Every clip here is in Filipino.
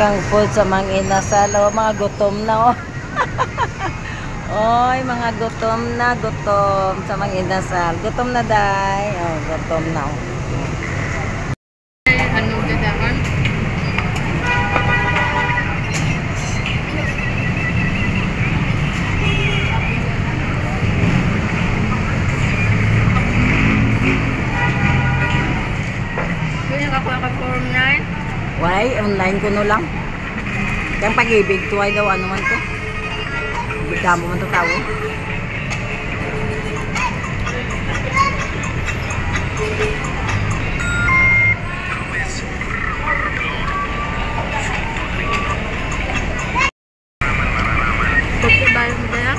kang food sa mga inasal. O, mga gutom na, oh. Oy, mga gutom na, gutom sa mga inasal. Gutom na, day. Oh, gutom na, oh. Anong dadaan? Kaya ako form 9. Why? Online ko no lang. Kaya pag-ibig to ay daw ano man to. Bigamo man to tao. Bayo mo kaya?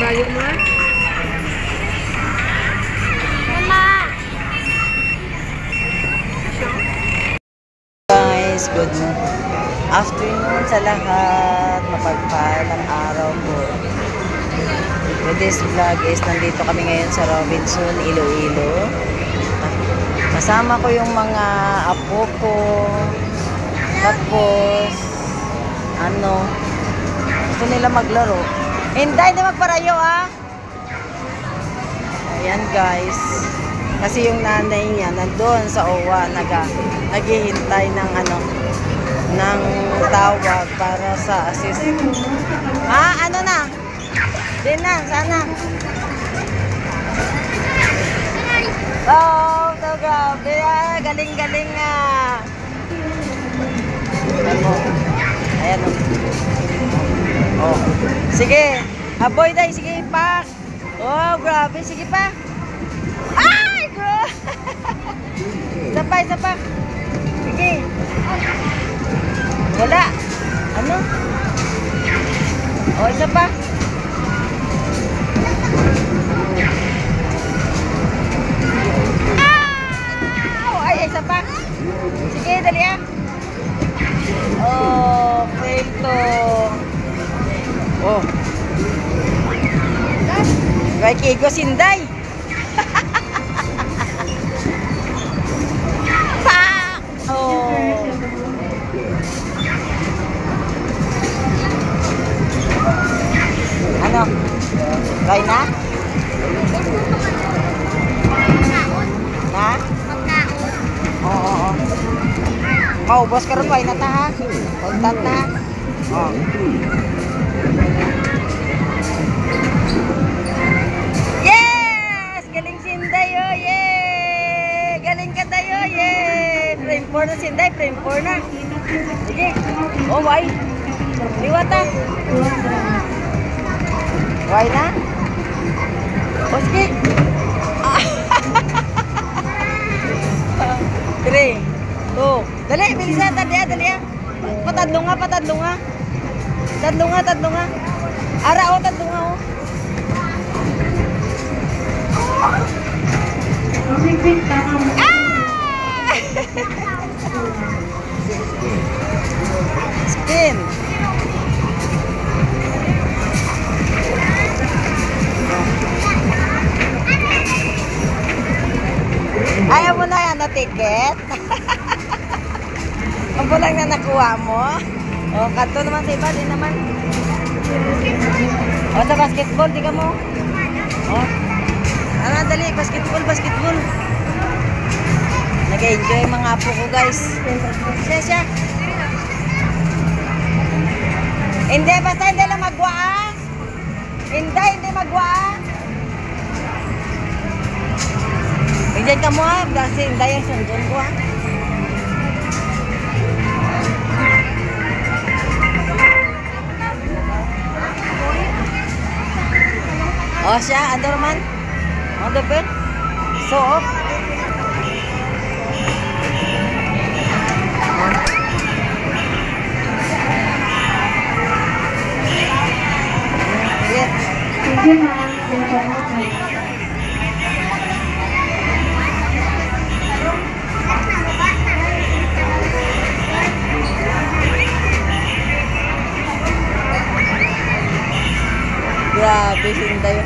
Bayo mo eh? Guys, good afternoon sa lahat. Mapagpalang araw po. Today's vlog is nandito kami ngayon sa Robinson, Iloilo. Kasama ko yung mga apo ko. Tapos gusto nila maglaro. Hindi magparayo, ah. Ayan, guys. Kasi yung nanay niya nandoon sa OWA naghihintay ng ng tawag para sa assist. Ano na? Din na, sana. Oh, grabe. Galing-galing nga. Ayan, oh. Sige. Aboy day, sige, pak. Oh, grabe, sige pa. Ay, bro! Isa pa. Sige. Wala. Ano? O, isa pa. Ay, isa pa. Sige, dali ah. Oh, fail to. Oh. Kay Kigo Sinday. Ano? Try na? Na? Oo. Maubos ka rin pa. Inata ha? Content na? Oo. Yes! Galing Sinday, oh! Yay! Galing ka tayo, yay! Frame 4 na Sinday. Frame 4 na. Sige. Oh, why? Liwata. Why na? O, sige. 3, 2. Dali, bilisan. Dali. Patadlo nga. Tadlo nga. Ara, o, tadlo nga, o. Spin. Ayaw mo na yan na ticket? Ang bulang na nakuha mo? O, kanto naman sa iba, din naman. O, sa basketball, di ka mo? O, dali, basketball. Nag-enjoy mga apo ko, guys. Siya. Hindi, basta hindi lang magwa. Hindi magwa. Hindi ka mo ha, kasi hindi yung sundon ko ha. O siya, ano naman? O, dapat? So, off. Yes. Grabe, Sinday.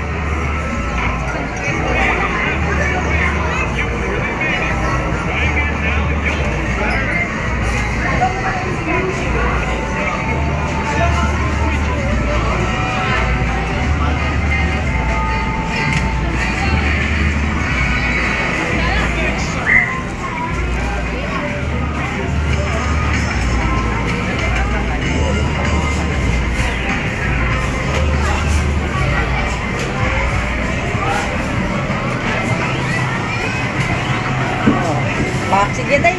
Sige tayo.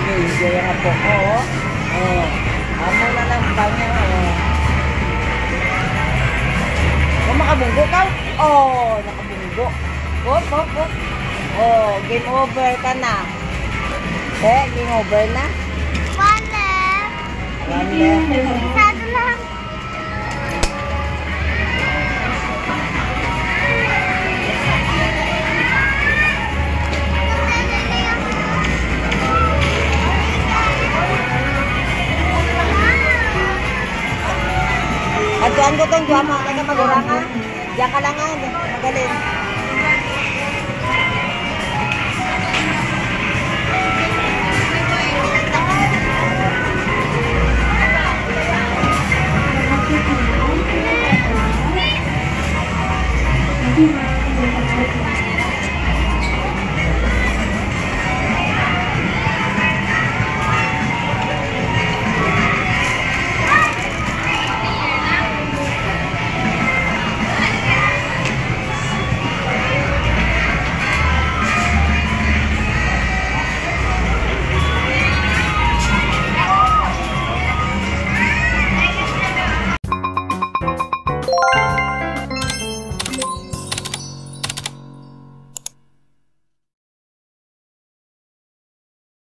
Enjoy ang apo ko, oh. Oh. Amo na lang banyo, oh. Oh, makabunggo ka? Oh, nakabunggo. Hop, hop, hop. Oh, game over ka na. Game over na. One left. One left. Sado lang. Aduan ko tong duwa mo, kaya magurangan. Diyan ka lang nga, magaling.